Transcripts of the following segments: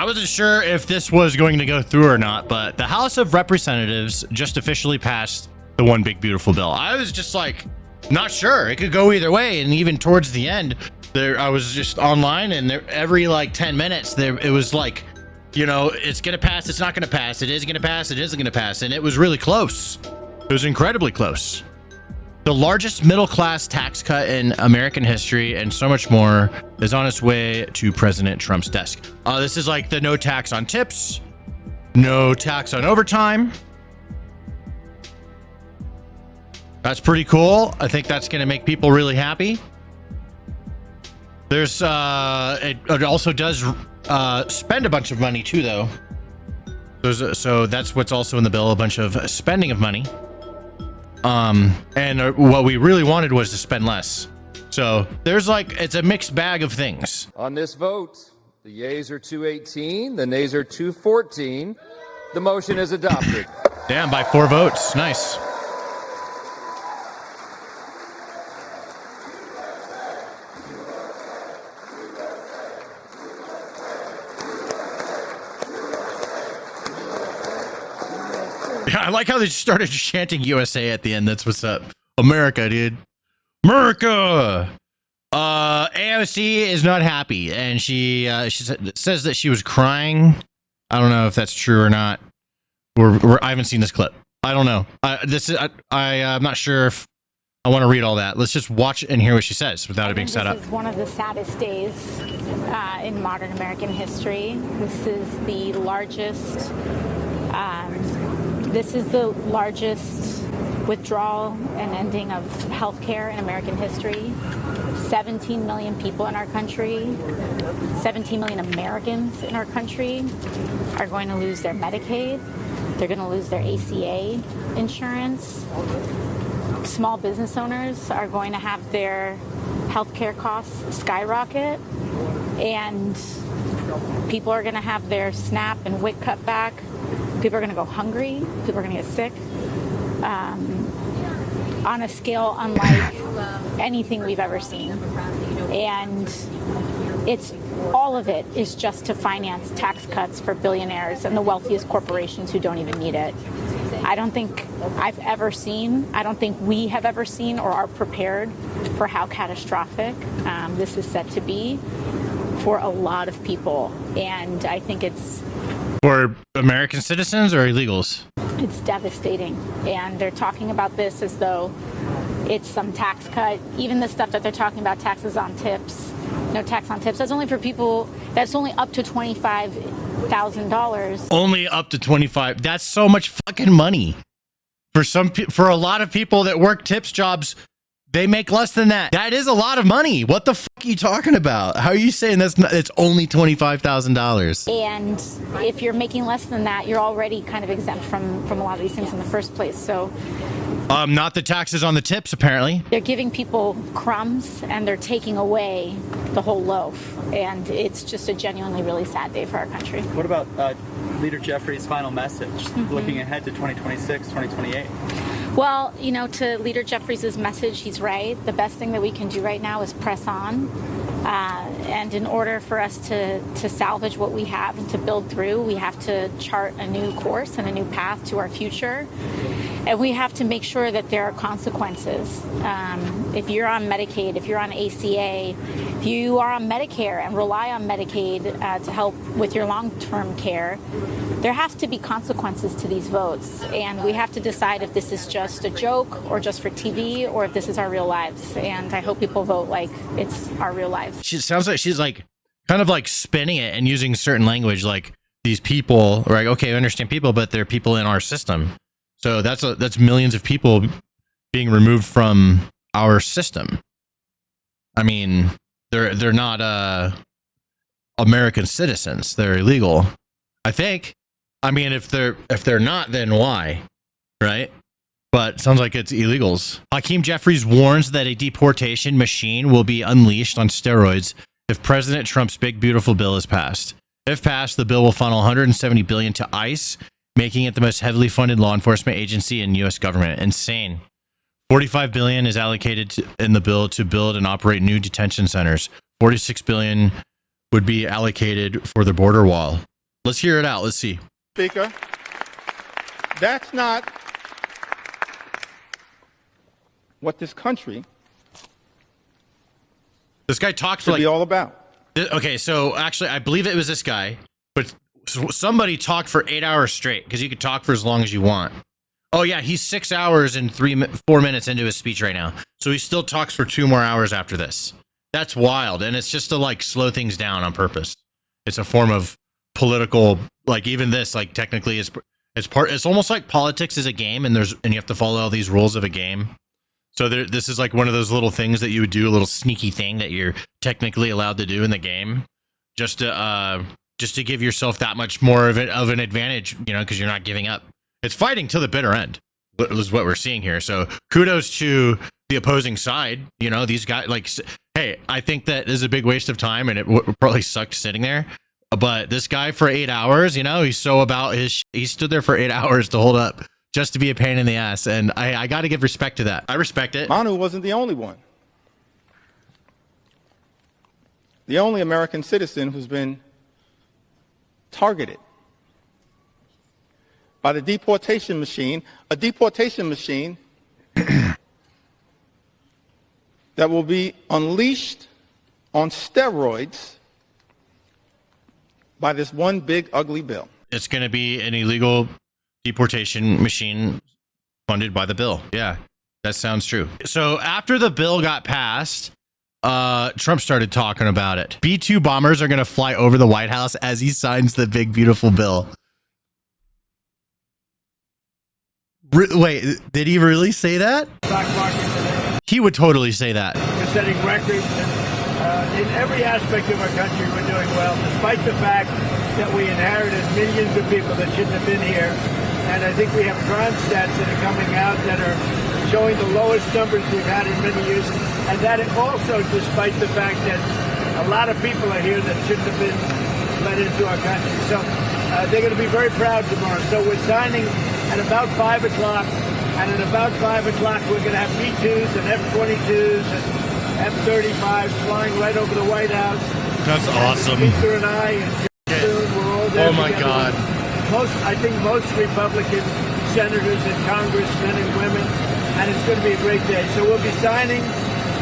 I wasn't sure if this was going to go through or not, but the House of Representatives just officially passed the One Big Beautiful Bill. I was just like, not sure. It could go either way. And even towards the end, I was just online, and every like 10 minutes, it was like, you know, it's going to pass, it's not going to pass, it is going to pass, it isn't going to pass. And it was really close. It was incredibly close. The largest middle-class tax cut in American history and so much more is on its way to President Trump's desk. This is like the no tax on tips, no tax on overtime. That's pretty cool. I think that's going to make people really happy. There's it also does spend a bunch of money too, though. So that's what's also in the bill, a bunch of spending of money. And what we really wanted was to spend less. So there's like, it's a mixed bag of things. On this vote, the yeas are 218, the nays are 214. The motion is adopted. Damn, by 4 votes. Nice. Yeah, I like how they started chanting USA at the end. That's what's up. America, dude. America! AOC is not happy, and she says that she was crying. I don't know if that's true or not. I haven't seen this clip. I don't know. I'm not sure if I want to read all that. Let's just watch and hear what she says without it being set up. This is one of the saddest days in modern American history. This is the largest withdrawal and ending of healthcare in American history. 17 million people in our country, 17 million Americans in our country are going to lose their Medicaid. They're going to lose their ACA insurance. Small business owners are going to have their healthcare costs skyrocket, and people are going to have their SNAP and WIC cut back. People are going to go hungry. People are going to get sick on a scale unlike anything we've ever seen. And all of it is just to finance tax cuts for billionaires and the wealthiest corporations who don't even need it. I don't think we have ever seen or are prepared for how catastrophic this is set to be for a lot of people. And I think it's... For American citizens or illegals? It's devastating. And they're talking about this as though it's some tax cut. Even the stuff that they're talking about, taxes on tips, no tax on tips, that's only for people, that's only up to $25,000. Only up to 25. That's so much fucking money. For a lot of people that work tips jobs, they make less than that. That is a lot of money. What the fuck are you talking about? How are you saying it's only $25,000? And if you're making less than that, you're already kind of exempt from a lot of these things in the first place. So, not the taxes on the tips, apparently. They're giving people crumbs and they're taking away the whole loaf. And it's just a genuinely really sad day for our country. What about Leader Jeffrey's final message, looking ahead to 2026, 2028? Well, you know, to Leader Jeffries' message, he's right. The best thing that we can do right now is press on. And in order for us to salvage what we have and to build through, we have to chart a new course and a new path to our future. And we have to make sure that there are consequences. If you're on Medicaid, if you're on ACA, if you are on Medicare and rely on Medicaid to help with your long-term care, there has to be consequences to these votes. And we have to decide if this is just a joke or just for TV or if this is our real lives. And I hope people vote like it's our real lives. She sounds like she's like kind of like spinning it and using certain language, like these people, right? Okay, I understand people, but they're people in our system. So that's millions of people being removed from our system. I mean, they're not American citizens. They're illegal, I think. I mean, if they're not, then why, right? But sounds like it's illegals. Hakeem Jeffries warns that a deportation machine will be unleashed on steroids if President Trump's big beautiful bill is passed. If passed, the bill will funnel $170 billion to ICE, making it the most heavily funded law enforcement agency in U.S. government. Insane. $45 billion is allocated in the bill to build and operate new detention centers. $46 billion would be allocated for the border wall. Let's hear it out. Let's see. Speaker, that's not what this country This guy talked for should like be all about. Okay, so actually, I believe it was this guy, but somebody talked for 8 hours straight because you could talk for as long as you want. Oh yeah, he's 6 hours and 4 minutes into his speech right now, so he still talks for 2 more hours after this. That's wild, and it's just to like slow things down on purpose. It's a form of political, like even this, like technically, it's part. It's almost like politics is a game, and you have to follow all these rules of a game. So this is like one of those little things that you would do, a little sneaky thing that you're technically allowed to do in the game, just to give yourself that much more of an advantage, you know, because you're not giving up. It's fighting to the bitter end, is what we're seeing here. So kudos to the opposing side. You know, these guys, like, hey, I think that is a big waste of time, and it probably sucked sitting there. But this guy for 8 hours, you know, he's so about his. He stood there for 8 hours to hold up, just to be a pain in the ass, and I got to give respect to that. I respect it. Manu wasn't the only one. The only American citizen who's been targeted by the deportation machine, a deportation machine that will be unleashed on steroids by this one big ugly bill. It's going to be an illegal deportation machine funded by the bill. Yeah, that sounds true. So after the bill got passed, Trump started talking about it. B-2 bombers are going to fly over the White House as he signs the big, beautiful bill. Wait, did he really say that? Stock market today. He would totally say that. We're setting records, and in every aspect of our country, we're doing well, despite the fact that we inherited millions of people that shouldn't have been here. And I think we have crime stats that are coming out that are showing the lowest numbers we've had in many years. And that also despite the fact that a lot of people are here that shouldn't have been let into our country. So they're going to be very proud tomorrow. So we're signing at about 5 o'clock. And at about 5 o'clock, we're going to have B-2s and F-22s and F-35s flying right over the White House. That's awesome. And Speaker and I and soon we're all there. Oh my together. God. I think most Republican senators and congressmen and women, and it's going to be a great day. So we'll be signing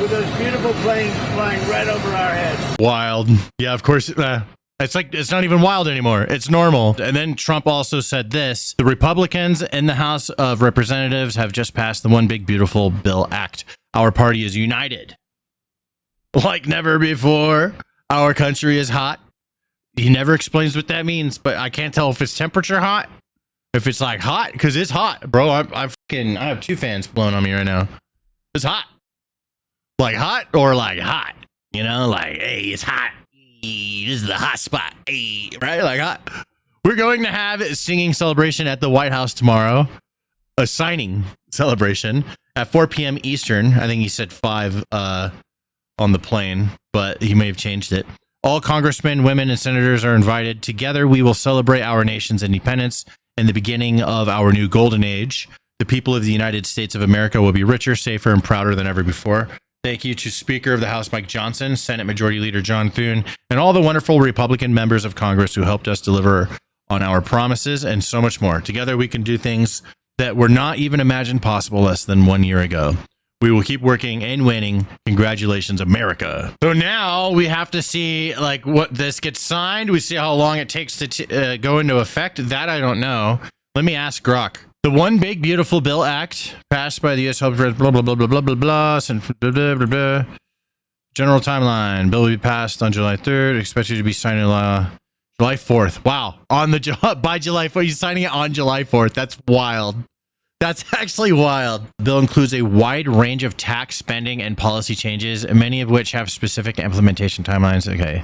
with those beautiful planes flying right over our heads. Wild. Yeah, of course. It's not even wild anymore. It's normal. And then Trump also said this: the Republicans in the House of Representatives have just passed the One Big Beautiful Bill Act. Our party is united like never before. Our country is hot. He never explains what that means, but I can't tell if it's temperature hot, if it's like hot, because it's hot, bro. I have 2 fans blowing on me right now. It's hot, like hot or like hot, you know, like, hey, it's hot. This is the hot spot, hey, right? Like hot. We're going to have a singing celebration at the White House tomorrow, a signing celebration at 4 p.m. Eastern. I think he said 5 on the plane, but he may have changed it. All congressmen, women, and senators are invited. Together, we will celebrate our nation's independence and the beginning of our new golden age. The people of the United States of America will be richer, safer, and prouder than ever before. Thank you to Speaker of the House Mike Johnson, Senate Majority Leader John Thune, and all the wonderful Republican members of Congress who helped us deliver on our promises and so much more. Together, we can do things that were not even imagined possible less than 1 year ago. We will keep working and winning. Congratulations, America. So now we have to see like what this gets signed. We see how long it takes to go into effect. That I don't know. Let me ask Grok. The One Big Beautiful Bill Act passed by the U.S. House blah, blah, blah, blah, blah, blah, blah, blah, blah, blah. General timeline. Bill will be passed on July 3rd. Expected to be signed in July 4th. Wow. By July 4th. He's signing it on July 4th. That's wild. That's actually wild. The bill includes a wide range of tax spending and policy changes, many of which have specific implementation timelines. Okay.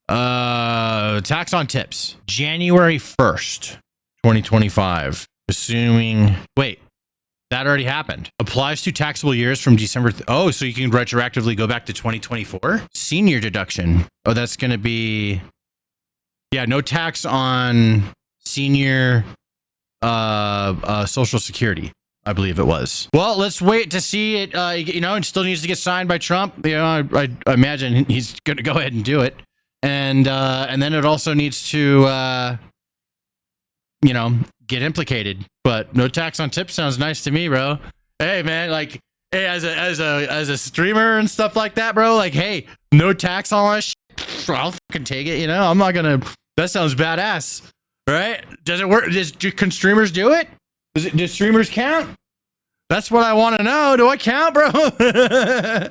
Tax on tips. January 1st, 2025. Assuming... Wait. That already happened. Applies to taxable years from December... so you can retroactively go back to 2024? Senior deduction. Oh, that's going to be... Yeah, no tax on senior... Social Security, I believe it was. Well, let's wait to see it. It still needs to get signed by Trump. I imagine he's going to go ahead and do it. and then it also needs to get implicated. But no tax on tips sounds nice to me, bro. Hey man, like, hey, as a streamer and stuff like that, bro, like, hey, no tax on that shit, I'll fucking take it. I'm not gonna. That sounds badass, right? Does it work? Can streamers do it? Do streamers count? That's what I want to know. Do I count, bro?